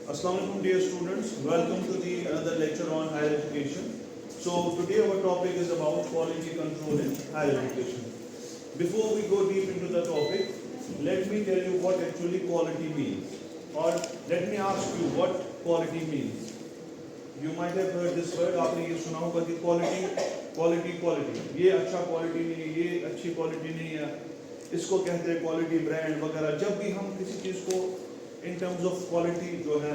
Assalamualaikum dear students, welcome to the another lecture on higher education. So today our topic is about quality control in higher education. Before we go deep into the topic, let me tell you what actually quality means, or let me ask you what quality means. You might have heard this word, आपने ये सुना होगा कि quality, ये अच्छा quality नहीं है, ये अच्छी quality नहीं है, इसको कहते हैं quality brand वगैरह. जब भी हम किसी चीज़ को in terms of quality जो है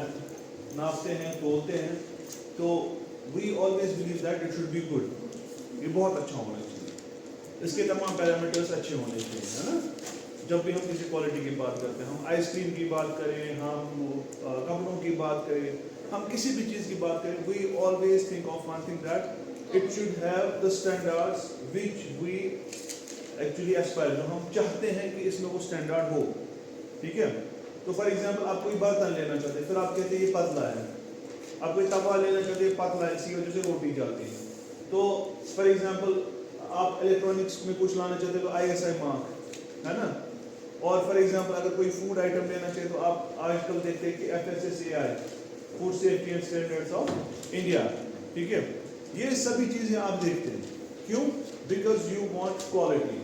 नापते हैं, तोलते हैं, तो we always believe that it should be good. ये बहुत अच्छा होना चाहिए, इसके तमाम पैरामीटर्स अच्छे होने चाहिए, है ना. जब भी हम किसी क्वालिटी की बात करते हैं, हम आइसक्रीम की बात करें, हम कपड़ों की बात करें, हम किसी भी चीज़ की बात करें, we always think of one thing that it should have the standards which we actually aspire, जो हम चाहते हैं कि इसमें वो स्टैंडर्ड हो. ठीक है. तो फॉर एग्जांपल आप कोई बर्तन लेना चाहते हैं, फिर आप कहते हैं ये पतला है. आप कोई तवा लेना चाहते हैं, पतला है, इसी वजह से रोटी जाती है. तो फॉर एग्जांपल आप इलेक्ट्रॉनिक्स में कुछ लाना चाहते हैं तो ISI मार्क, है ना. और फॉर एग्जांपल अगर कोई फूड आइटम लेना चाहिए तो आप आजकल देखते हैं कि FSSAI, food safety and standards of India. ठीक है. ये सभी चीज़ें आप देखते हैं, क्यों? Because you want quality,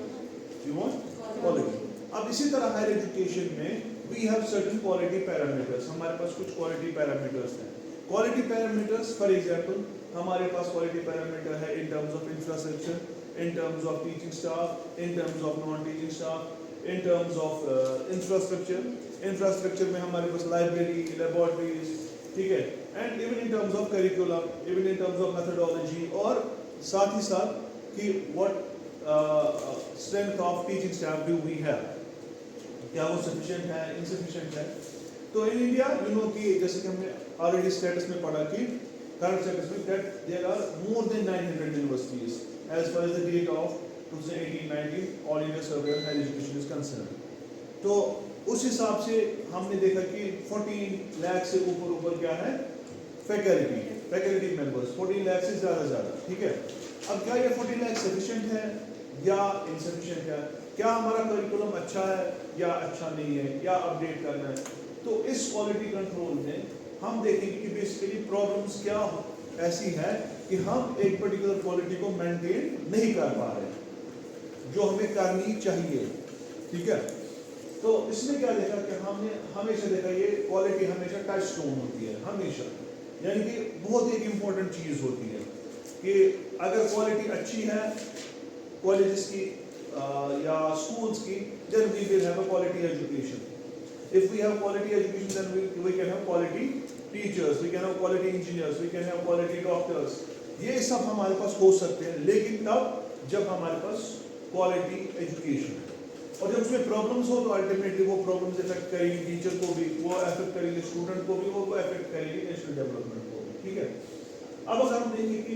you want quality. अब इसी तरह हायर एजुकेशन में we have certain quality parameters. हमारे पास कुछ quality parameters हैं. Quality parameters, for example, हमारे पास quality parameter है in terms of infrastructure, in terms of teaching staff, in terms of non-teaching staff, in terms of infrastructure. Infrastructure में हमारे पास library, laboratories, ठीक है, and even in terms of curriculum, even in terms of methodology, और साथ ही साथ कि what strength of teaching staff do we have, क्या वो sufficient है, insufficient है. तो in India, you know कि जैसे कि हमने already status में पढ़ा कि current status में that there are more than 900 universities as far as the date of 2018-19 All India Survey of Higher Education is concerned. तो उस हिसाब से हमने देखा कि 14 लाख से ऊपर क्या है, फैकल्टी मेंबर्स 14 लाख से ज़्यादा. ठीक है. अब क्या ये 14 लाख सफिशिएंट है या इनसफिशिएंट है, क्या हमारा करिकुलम अच्छा है या अच्छा नहीं है, या अपडेट करना है. तो इस क्वालिटी कंट्रोल में हम देखेंगे कि बेसिकली प्रॉब्लम्स क्या ऐसी है कि हम एक पर्टिकुलर क्वालिटी को मेंटेन नहीं कर पा रहे जो हमें करनी चाहिए. ठीक है. तो इसमें क्या देखा कि हमने हमेशा देखा ये क्वालिटी हमेशा टच स्टोन होती है, हमेशा, यानी कि बहुत एक इम्पोर्टेंट चीज़ होती है कि अगर क्वालिटी अच्छी है कॉलेजेस की या schools की, then we will have a quality education. If we have quality education, then we can have quality teachers, we can have quality engineers, we can have quality doctors. ये सब हमारे पास हो सकते हैं, लेकिन तब जब हमारे पास quality education है. और जब उसमें problems हो तो ultimately वो problems affect करेंगे टीचर को भी, वो affect करेंगे स्टूडेंट को भी, वो affect करेंगे नेशनल डेवलपमेंट को भी. ठीक है. अब अगर हम देखें कि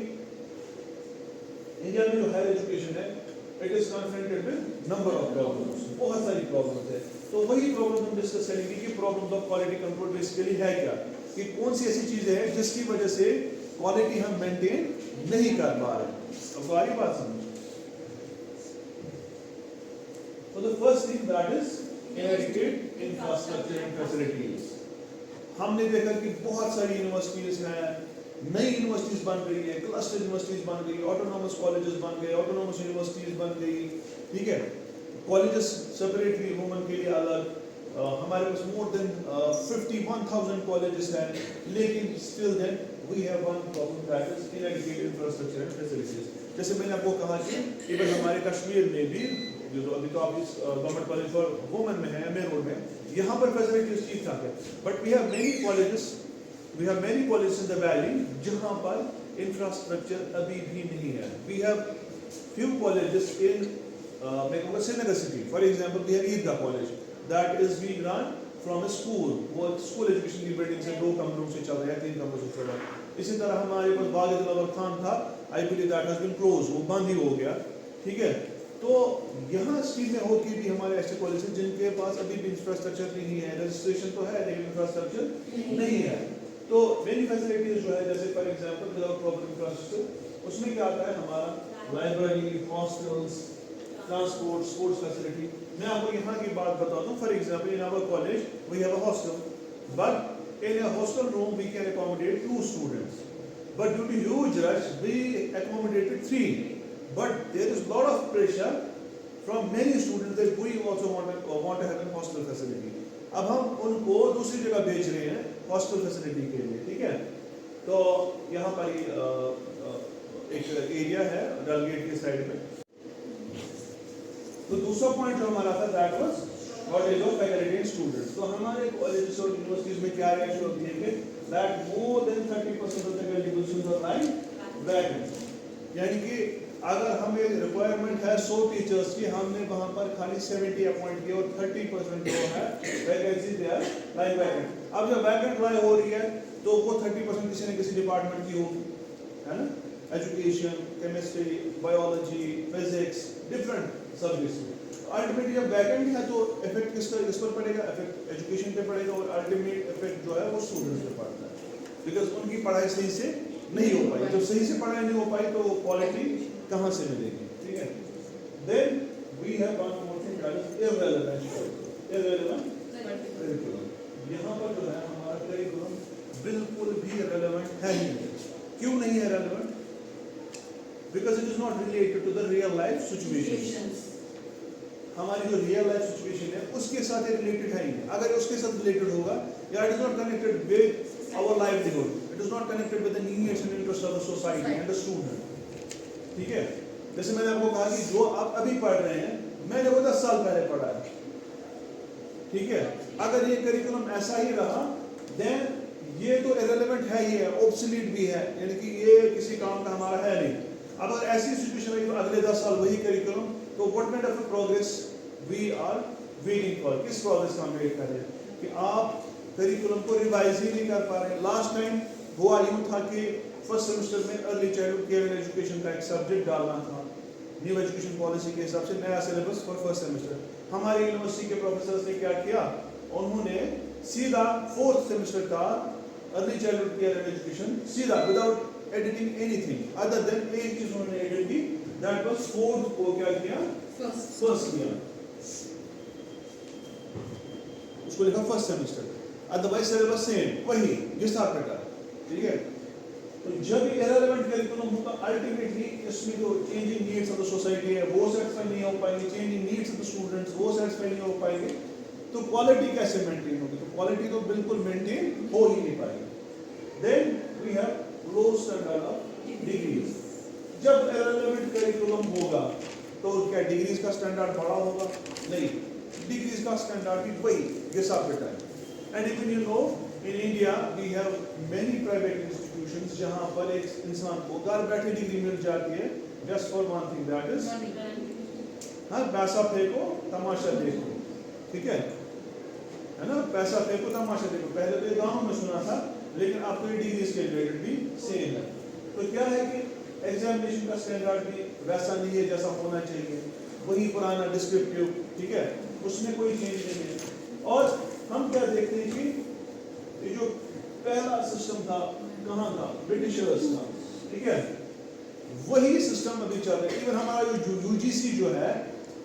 इंडिया में जो हायर एजुकेशन है, it is confronted with number of problems, बहुत सारी problems है. तो वही problem हम डिस्कस करेंगे कि problems of quality control basically है क्या, कि कौन सी ऐसी चीजें हैं जिसकी वजह से quality हम maintain नहीं कर पा रहे. अब सारी बात समझ. So the first thing that is inadequate infrastructure and facilities. हमने देखा कि बहुत सारी यूनिवर्सिटीज हैं, नई यूनिवर्सिटीज बन रही है, क्लस्टर यूनिवर्सिटीज बन गई, ऑटोनॉमस कॉलेजेस बन गए, ऑटोनॉमस यूनिवर्सिटीज बन गई. ठीक है. कॉलेजेस सेपरेटली वुमेन के लिए अलग. हमारे पास मोर देन 51,000 कॉलेजेस हैं, लेकिन still then we have one problem that is inadequate infrastructure and facilities. जैसे मैंने आपको कहा कि इवन हमारे कश्मीर में भी जो अभी तो आप इस गवर्नमेंट कॉलेज फॉर वुमेन में है, एमए रोड में, यहाँ पर फैसिलिटीज ठीक ठाक है, but we have many colleges in the valley जहाँ पर infrastructure अभी भी नहीं है. We have few colleges in Srinagar city. For example, we have Eidgah College that is being run from a school. वो school education की building से 2 कमरों से चल रहा है, 3 कमरों से चल रहा है. इसी तरह हमारे पास बाग दिलावर खान था, I believe that has been closed, वो बंद ही हो गया. ठीक है. तो यहाँ स्ट्रीट में होके भी हमारे ऐसे कॉलेज हैं जिनके पास अभी भी इंफ्रास्ट्रक्चर नहीं है. रजिस्ट्रेशन तो है लेकिन इंफ्रास्ट्रक्चर नहीं है. तो मेनी फैसिलिटीज जो है, जैसे for example without proper infrastructure, उसमें क्या आता है हमारा library, hostels, transport, sports facility. मैं आपको यहाँ की बात बताता हूँ. For example in our college we have a hostel, but in a hostel room we can accommodate 2 students, but due to huge rush we accommodated 3, but there is lot of pressure from many students that we also want to have a hostel facility. अब हम उनको दूसरी जगह भेज रहे हैं hostel facility के लिए, ठीक है। तो यहाँ पर एक एरिया है डलगेट की साइड में। तो दूसरा पॉइंट जो हमारा था that was shortage of faculty and students. तो हमारे कॉलेजेस और यूनिवर्सिटीज में क्या रेशियो होती है कि that more than 30% of faculty positions are like vacant, यानी कि अगर हमें रिक्वायरमेंट है 100 टीचर्स की, हमने वहां पर खाली 70 अपॉइंट किए और 30% जो है vacancy they are like vacant. अब जब वैकेंट लाई हो रही है तो वो 30% किसी न किसी डिपार्टमेंट की होगी, है ना, education, chemistry, biology, physics, different subjects. Ultimately जब वैकेंट है तो इफेक्ट किस पर पड़ेगा, इफेक्ट एजुकेशन पे पड़ेगा और अल्टीमेट इफेक्ट जो है वो स्टूडेंट्स पे पड़ता है, बिकॉज उनकी पढ़ाई सही से नहीं हो पाई। जब सही से पढ़ाई नहीं हो पाई तो क्वालिटी कहाँ से मिलेगी, ठीक है। Then we have one more thing that is irrelevant curriculum. यहाँ पर जो है हमारा करिकुलम बिल्कुल भी रेलेवेंट है ही नहीं। क्यों नहीं है relevant? Because it is not related to the real life situation. हमारी जो रियल लाइफ सिचुएशन है उसके साथ रिलेटेड है ही नहीं। अगर उसके साथ रिलेटेड होगा या it is not connected with our livelihood, it is not connected with the needs and interest of the society and the student, ठीक है। जैसे मैंने आपको कहा कि जो आप अभी पढ़ रहे हैं मैंने वो 10 साल पहले पढ़ा है, ठीक है। अगर ये करिकुलम ऐसा ही रहा देन ये तो इररिलेवेंट है ही है, ऑब्सोलीट भी है, यानी कि ये किसी काम का हमारा है नहीं। अब अगर ऐसी सिचुएशन है कि अगले 10 साल वही करिकुलम, तो what kind of progress we are waiting for, किस प्रोग्रेस का हम वेट कर रहे हैं कि आप करिकुलम को रिवाइज ही नहीं कर पा रहे हैं। लास्ट टाइम हुआ यूं था कि फर्स्ट सेमेस्टर में early childhood care and education का एक सब्जेक्ट डालना था, न्यू एजुकेशन पॉलिसी के हिसाब से नया सिलेबस फॉर फर्स्ट सेमेस्टर। हमारी यूनिवर्सिटी के प्रोफेसर्स ने क्या किया, उन्होंने सीधा फोर्थ सेमेस्टर का early childhood care and education सीधा without editing anything other than एक चीज उन्होंने एडिट की, दैट वाज फोर्थ को क्या किया, फर्स्ट किया, उसको लिखा first semester, otherwise syllabus same वही जिस था का, ठीक है। तो जब ये इररिलेवेंट करिकुलम होगा अल्टीमेटली इसमें जो changing needs of the society है वो सेटिस्फाई नहीं हो पाएंगे, changing needs of the students वो सेटिस्फाई नहीं हो पाएंगे, तो क्वालिटी कैसे मेंटेन होगी? तो क्वालिटी तो बिल्कुल मेंटेन हो ही नहीं पाएगी। Then we have low standard of degrees. जब इररिलेवेंट करिकुलम होगा तो क्या डिग्रीज का स्टैंडर्ड बढ़ा होगा? नहीं, डिग्रीज का स्टैंडर्ड भी वही घिसा पिटा है। And even you know in India we have many private institutions जहां पर एक इंसान को घर बैठे डिग्री मिल जाती है just for one thing that is हाँ पैसा फेंको तमाशा देखो, ठीक है ना, पैसा फेंको तमाशा देखो। पहले तो गांव में सुना था लेकिन अब तो डिग्रीज के रिलेटेड भी सेम है। तो क्या है कि एग्जामिनेशन का स्टैंडर्ड भी वैसा नहीं है जैसा होना चाहिए, वही पुराना डिस्क्रिप्टिव, ठीक है, उसमें कोई चेंज नहीं है। और हम क्या देखते हैं कि ये जो पहला सिस्टम था कहाँ था, ब्रिटिशर्स का, ठीक है, वही सिस्टम अभी चल रहा है। इवन हमारा जो यूजीसी जो है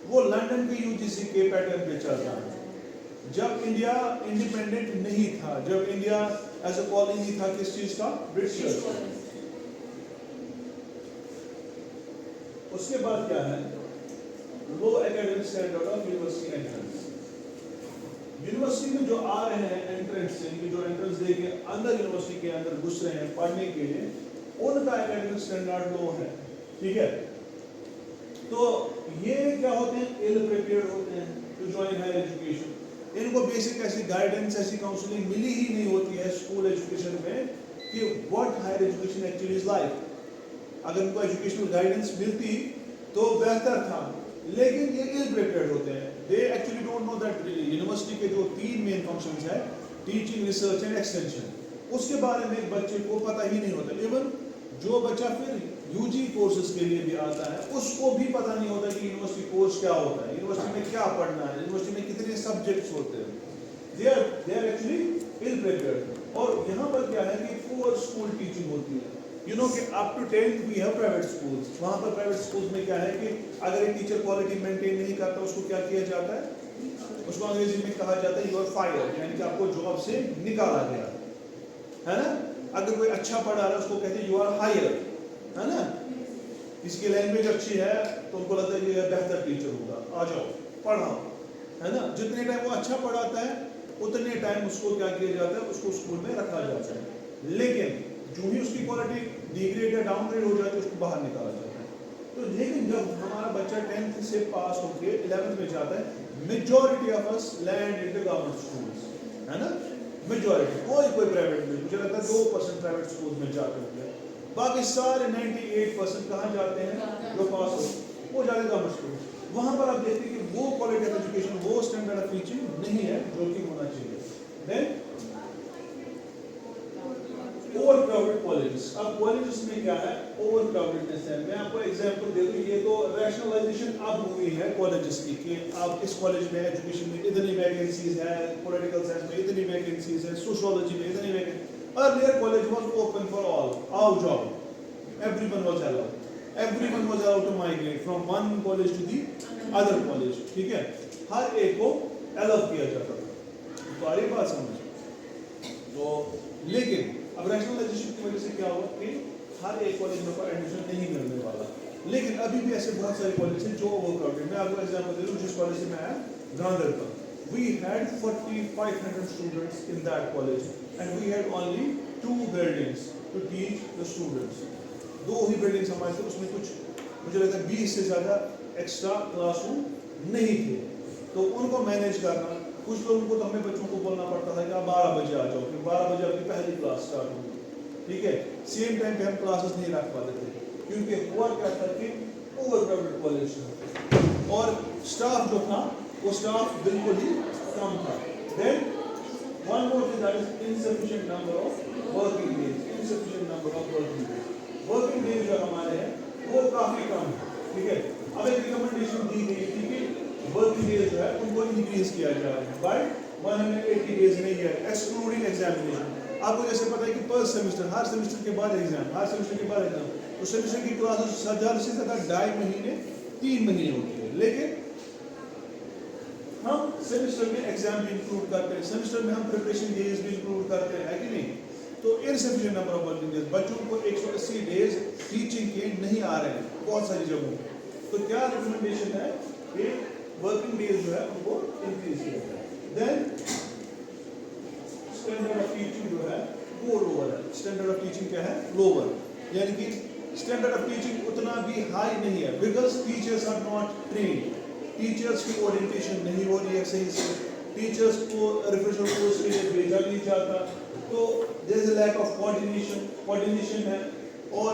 वो लंदन के यूजीसी के पैटर्न पे चल रहा है। जब इंडिया इंडिपेंडेंट नहीं था, जब इंडिया एज अ कॉलोनी था किस चीज का, ब्रिटिशर्स का। उसके बाद क्या है, low academic standard of university entrance. University में जो आ रहे हैं एंट्रेंस से, जो एंट्रेंस दे के अंदर यूनिवर्सिटी के अंदर घुस रहे हैं पढ़ने के लिए, उनका एकेडमिक स्टैंडर्ड लो है, ठीक है। तो ये क्या होते हैं, इल प्रिपेयर्ड होते हैं टू जॉइन हायर एजुकेशन। इनको बेसिक ऐसी गाइडेंस, ऐसी काउंसलिंग मिली ही नहीं होती है स्कूल एजुकेशन में कि what higher education actually is like. अगर इनको एजुकेशनल गाइडेंस मिलती तो बेहतर था, लेकिन ये इल प्रिपेयर्ड होते हैं। They actually don't know that university के जो 3 मेन फंक्शंस है, टीचिंग, रिसर्च एंड एक्सटेंशन, उसके बारे में बच्चे को पता ही नहीं होता। इवन जो बच्चा फिर यूजी कोर्सेज के लिए भी आता है उसको भी पता नहीं होता कि यूनिवर्सिटी कोर्स क्या होता है, यूनिवर्सिटी में क्या पढ़ना है, यूनिवर्सिटी में कितने सब्जेक्ट्स होते हैं। They are actually ill prepared. और यहाँ पर क्या है कि पुअर स्कूल टीचिंग होती है। यू नो कि up to 10th we have private schools. वहाँ पर प्राइवेट स्कूल्स में क्या है कि अगर एक टीचर क्वालिटी मेंटेन नहीं करता उसको क्या किया जाता है, उसको अंग्रेजी में कहा जाता है यू आर फायर्ड, यानी कि आपको जॉब से निकाला गया। है ना. अगर कोई अच्छा पढ़ा रहा है उसको कहते हैं यू आर हायर, है ना. इसकी लैंग्वेज अच्छी है तो उनको लगता है ये बेहतर टीचर होगा, आ जाओ पढ़ाओ, है ना. जितने टाइम वो अच्छा पढ़ाता है उतने टाइम उसको क्या किया जाता है, उसको स्कूल में रखा जाता है. लेकिन जो ही उसकी क्वालिटी डिग्रेड या डाउनग्रेड हो जाती है उसको बाहर निकाला जाता है. तो लेकिन जब हमारा बच्चा 10th से पास होकर 11th में जाता है, majority of us land in the government schools, है ना. मेजॉरिटी, कोई प्राइवेट में, मुझे लगता है 2% प्राइवेट स्कूल में जाते होंगे, बाकी सारे 98% कहाँ जाते हैं जो पास हो वो जाते गवर्नमेंट स्कूल. वहाँ पर आप देखते हैं कि वो क्वालिटी ऑफ एजुकेशन, वो स्टैंडर्ड ऑफ टीचिंग नहीं है जो कि होना चाहिए. Then over crowded colleges. अब कॉलेजेस में क्या है, ओवर क्राउडेडनेस है. मैं आपको एग्जांपल दे दूं, ये तो रैशनलाइजेशन अब हुई है कॉलेजेस की कि आप इस कॉलेज में एजुकेशन में इतनी वैकेंसीज है, पॉलिटिकल साइंस में इतनी वैकेंसीज है, सोशियोलॉजी में इतनी vacancy. Earlier college was open for all, आओ जाओ, everyone was allowed, everyone was allowed to migrate from one college to the other college. ठीक है, हर एक को अलाउ किया जाता था. सारी बात समझ. तो लेकिन अब रैशनलाइजेशन की वजह से क्या हुआ कि हर एक कॉलेज में पर एडमिशन नहीं मिलने वाला. लेकिन अभी भी ऐसे बहुत सारे कॉलेज हैं जो ओवरक्राउडेड. मैं आपको एग्जांपल दे दूं, जिस कॉलेज से मैं आया Ganderbal, we had 4500 students in that college and we had only 2 buildings to teach the students. 2 he buildings हमारे थे, उसमें कुछ मुझे लगता है 20 से ज़्यादा एक्स्ट्रा क्लासरूम नहीं थे. तो उनको मैनेज करना, कुछ लोगों को तो हमें बच्चों को बोलना पड़ता था कि आप 12 बजे आ जाओ, फिर 12 बजे आपकी पहली क्लास स्टार्ट होगी. ठीक है, सेम टाइम पे हम क्लासेस नहीं रख पाते थे क्योंकि हुआ क्या था कि ओवरक्राउडेड कॉलेज था और स्टाफ जो था वो स्टाफ बिल्कुल ही कम था. Then one more thing, that is insufficient number of working days. Insufficient number of working days. Working days जो हमारे हैं वो काफी कम है. ठीक है, अब एक रिकमेंडेशन दी गई थी कि वर्किंग डेज जो है उनको इंक्रीज किया जाए बाय 180 डेज नहीं है, एक्सक्लूडिंग एग्जामिनेशन. आपको जैसे पता है कि पर सेमेस्टर, हर सेमेस्टर के बाद एग्जाम, हर सेमेस्टर के बाद एग्जाम, तो सेमेस्टर की क्लासेस ज़्यादा से ज़्यादा 2.5 महीने 3 महीने होती है. लेकिन हम सेमेस्टर में एग्जाम भी इंक्लूड करते हैं, सेमेस्टर में हम प्रिपरेशन डेज भी इंक्लूड करते हैं, है कि नहीं. तो insufficient number of working days, बच्चों को 180 डेज टीचिंग के नहीं आ रहे हैं बहुत सारी जगहों पे. तो क्या रिकमेंडेशन है कि वर्किंग डेज जो है उनको इंक्रीज किया जाए. देन स्टैंडर्ड ऑफ टीचिंग जो है वो लोअर है. स्टैंडर्ड ऑफ टीचिंग क्या है, लोअर. यानी कि स्टैंडर्ड ऑफ टीचिंग उतना भी हाई नहीं है because teachers are not trained. Teachers की ओरिएंटेशन नहीं हो रही है सही से, टीचर्स को रिफ्रेशर कोर्स के लिए भेजा नहीं जाता. तो there is a lack of coordination है. और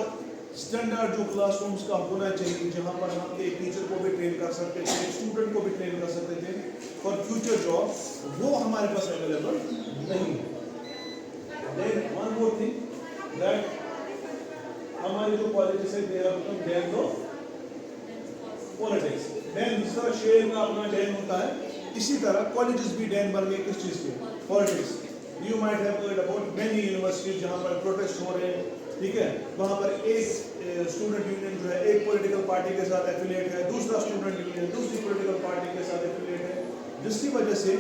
स्टैंडर्ड जो क्लासरूम्स का होना चाहिए जहाँ पर हम एक टीचर को भी ट्रेन कर सकते थे, एक स्टूडेंट को भी ट्रेन कर सकते थे फॉर फ्यूचर जॉब, वो हमारे पास अवेलेबल नहीं है. Then one more thing that हमारे जो कॉलेजेस है they have become den of politics. Den जिस तरह शहर का अपना डैन होता है, इसी तरह कॉलेजेस भी डैन बन गए किस चीज़ के, politics. You might have heard about many universities जहाँ पर प्रोटेस्ट हो रहे हैं. ठीक है, वहाँ पर एक स्टूडेंट यूनियन जो है एक पॉलिटिकल पार्टी के साथ एफिलिएट है, दूसरा स्टूडेंट यूनियन दूसरी पॉलिटिकल पार्टी के साथ एफिलिएट है, जिसकी वजह से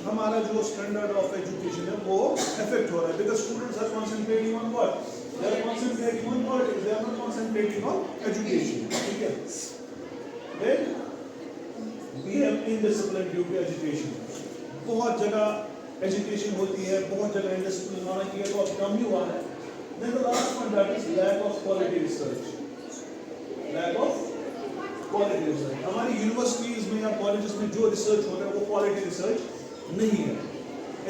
हमारा जो स्टैंडर्ड ऑफ एजुकेशन है वो अफेक्ट हो रहा है. Because students are concentrating on what, they are concentrating on politics, they are not concentrating on education. ठीक है. Then we have indiscipline due to education. बहुत जगह एजुकेशन होती है, बहुत जगह इंडिसिप्लिन होना चाहिए, तो अब कम ही हुआ है. Then the last one, that is lack of quality research. Lack of quality research. हमारी यूनिवर्सिटीज में या कॉलेजेस में जो रिसर्च होता है वो क्वालिटी रिसर्च नहीं है.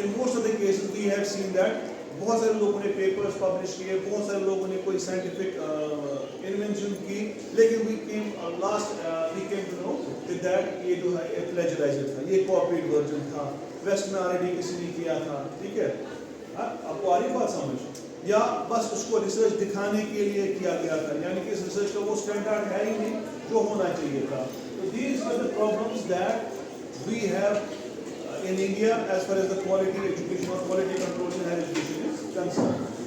In most of the cases we have seen that बहुत सारे लोगों ने पेपर्स पब्लिश किए, बहुत सारे लोगों ने कोई साइंटिफिक इन्वेंशन की, लेकिन we came to know that ये जो है एक प्लेजराइजर था, ये कॉपीड वर्जन था, वेस्ट में ऑलरेडी किसी ने किया था. ठीक है, आपको आ रही बात समझ, या बस उसको रिसर्च दिखाने के लिए किया गया था, यानी कि इस रिसर्च का वो स्टैंडर्ड है ही नहीं जो होना चाहिए था. तो these are the problems that we have in India as far as the quality education or quality control in higher education is concerned.